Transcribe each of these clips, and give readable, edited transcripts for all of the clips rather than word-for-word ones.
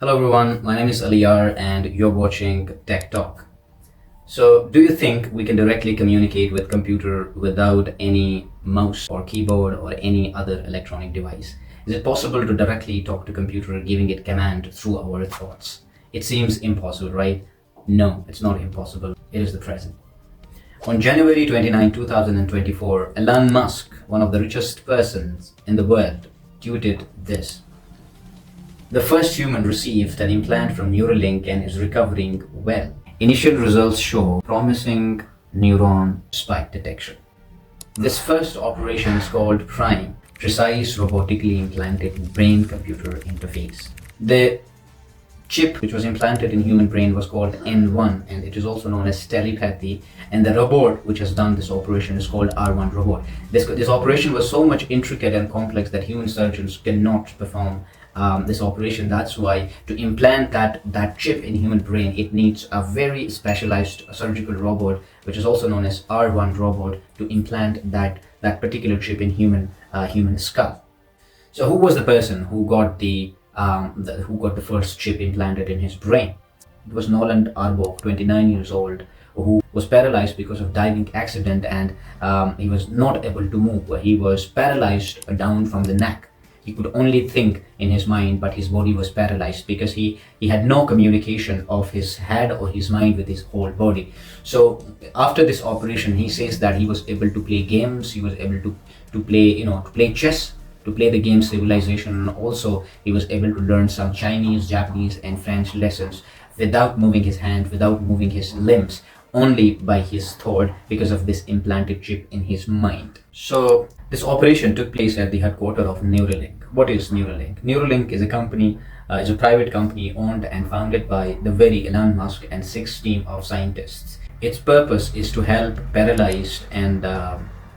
Hello everyone, my name is Aliyar and you're watching TecTalk. So, do you think we can directly communicate with computer without any mouse or keyboard or any other electronic device? Is it possible to directly talk to computer giving it command through our thoughts? It seems impossible, right? No, it's not impossible. It is the present. On January 29, 2024, Elon Musk, one of the richest persons in the world, tweeted this. The first human received an implant from Neuralink and is recovering well. Initial results show promising neuron spike detection. This first operation is called PRIME, Precise Robotically Implanted Brain-Computer Interface. The chip which was implanted in human brain was called N1 and it is also known as Telepathy, and the robot which has done this operation is called R1 robot. This operation was so much intricate and complex that human surgeons cannot perform this operation. That's why to implant that chip in human brain, it needs a very specialized surgical robot which is also known as R1 robot to implant that particular chip in human skull. So who was the person who got the first chip implanted in his brain? It was Nolan Arbok, 29 years old, who was paralyzed because of diving accident, and he was not able to move. He was paralyzed down from the neck. He could only think in his mind, but his body was paralyzed because he had no communication of his head or his mind with his whole body. So after this operation, he says that he was able to play games. He was able to play chess, to play the game Civilization, and also he was able to learn some Chinese, Japanese and French lessons without moving his hand, without moving his limbs, only by his thought, because of this implanted chip in his mind. So this operation took place at the headquarters of Neuralink. What is Neuralink? Neuralink is a private company owned and founded by the very Elon Musk and six team of scientists. Its purpose is to help paralyzed and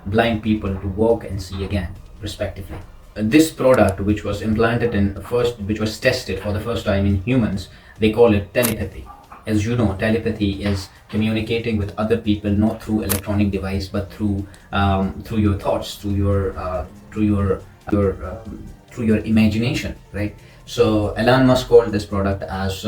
blind people to walk and see again, respectively. This product, which was which was tested for the first time in humans, they call it telepathy. As you know, telepathy is communicating with other people not through electronic device but through your thoughts, through your imagination, right? So Elon Musk called this product as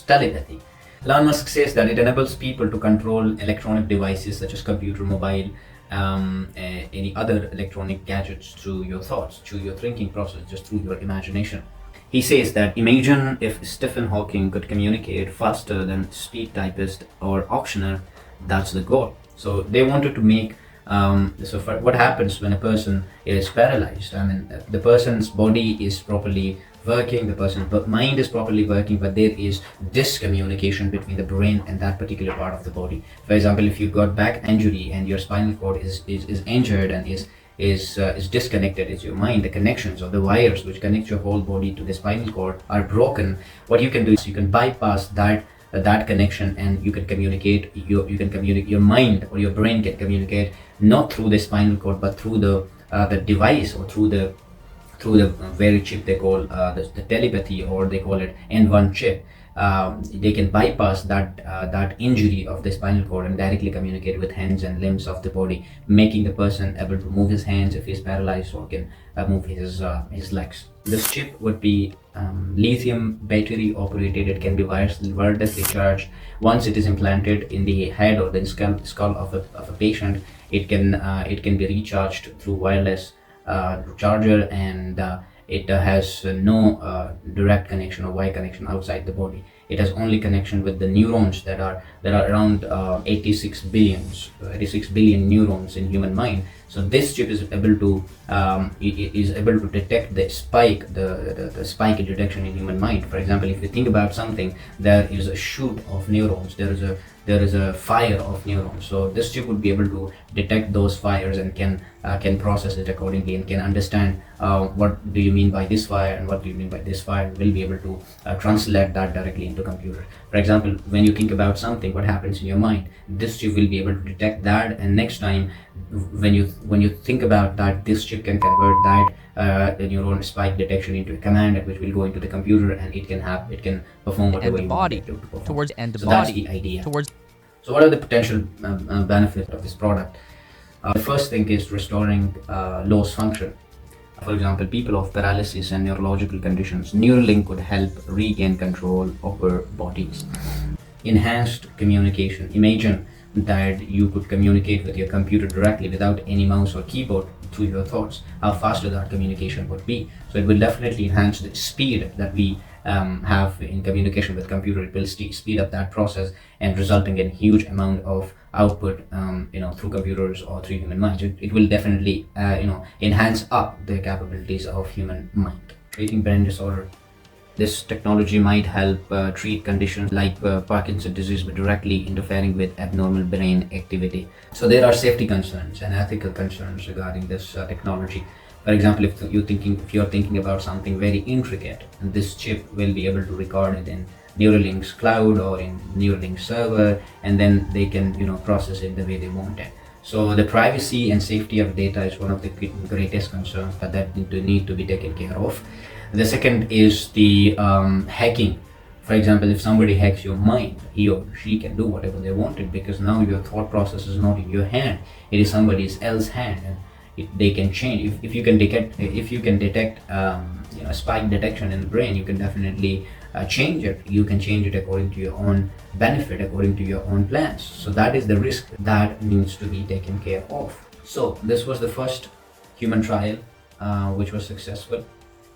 telepathy. Elon Musk says that it enables people to control electronic devices such as computer, mobile, any other electronic gadgets through your thoughts, through your thinking process, just through your imagination. He says that imagine if Stephen Hawking could communicate faster than speed typist or auctioneer. That's the goal. So they wanted to make what happens when a person is paralyzed? I mean, the person's body is properly working, the person's mind is properly working, but there is discommunication between the brain and that particular part of the body. For example, if you got back injury and your spinal cord is injured and is disconnected, is your mind, the connections of the wires which connect your whole body to the spinal cord are broken. What you can do is you can bypass that connection and you can communicate your mind, or your brain can communicate not through the spinal cord but through the device, or through the very chip they call the telepathy, or they call it N1 chip. They can bypass that injury of the spinal cord and directly communicate with hands and limbs of the body, making the person able to move his hands if he's paralyzed, or can move his legs. This chip would be lithium battery operated. It can be wirelessly charged. Once it is implanted in the head or the skull of a patient, it can be recharged through wireless charger, and it has no direct connection or wire connection outside the body. It has only connection with the neurons that are around 86 billion neurons in human mind. So this chip is able to detect the spike, the spike in detection in human mind. For example, if you think about something, there is a shoot of neurons, there is a fire of neurons. So this chip would be able to detect those fires and can process it accordingly, and can understand what do you mean by this fire and what do you mean by this fire, and will be able to translate that directly into computer. For example, when you think about something, what happens in your mind, this chip will be able to detect that, and next time when you think about that, this chip can convert that the neuron spike detection into a command, which will go into the computer, and it can perform whatever you want it to perform. That's the idea. So what are the potential benefits of this product? The first thing is restoring lost function. For example, people of paralysis and neurological conditions, Neuralink could help regain control over bodies. Enhanced communication. Imagine that you could communicate with your computer directly without any mouse or keyboard through your thoughts. How faster that communication would be. So it will definitely enhance the speed that we have in communication with computer. It will speed up that process and resulting in huge amount of output, through computers or through human minds. It will definitely, enhance up the capabilities of human mind. Treating brain disorder. This technology might help treat conditions like Parkinson's disease by directly interfering with abnormal brain activity. So there are safety concerns and ethical concerns regarding this technology. For example, if you're thinking about something very intricate, this chip will be able to record it in Neuralink's cloud or in Neuralink server, and then they can process it the way they want it. So the privacy and safety of data is one of the greatest concerns that need to be taken care of. The second is the hacking. For example, if somebody hacks your mind, he or she can do whatever they wanted, because now your thought process is not in your hand; it is somebody else's hand, and they can change. If you can detect spike detection in the brain, you can definitely change it. You can change it according to your own benefit, according to your own plans. So that is the risk that needs to be taken care of. So this was the first human trial, which was successful.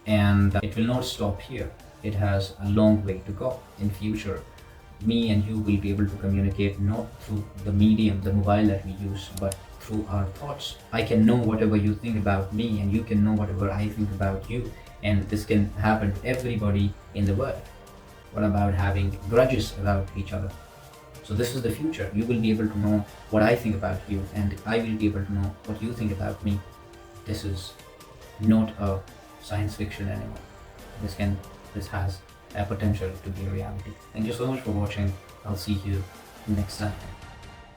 And it will not stop here. It has a long way to go. In future, me and you will be able to communicate not through the medium, the mobile that we use, but through our thoughts. I can know whatever you think about me, and you can know whatever I think about you. And this can happen to everybody in the world. What about having grudges about each other? So this is the future. You will be able to know what I think about you, and I will be able to know what you think about me. This is not a science fiction anymore. This has a potential to be a reality. Thank you so much for watching. I'll see you next time.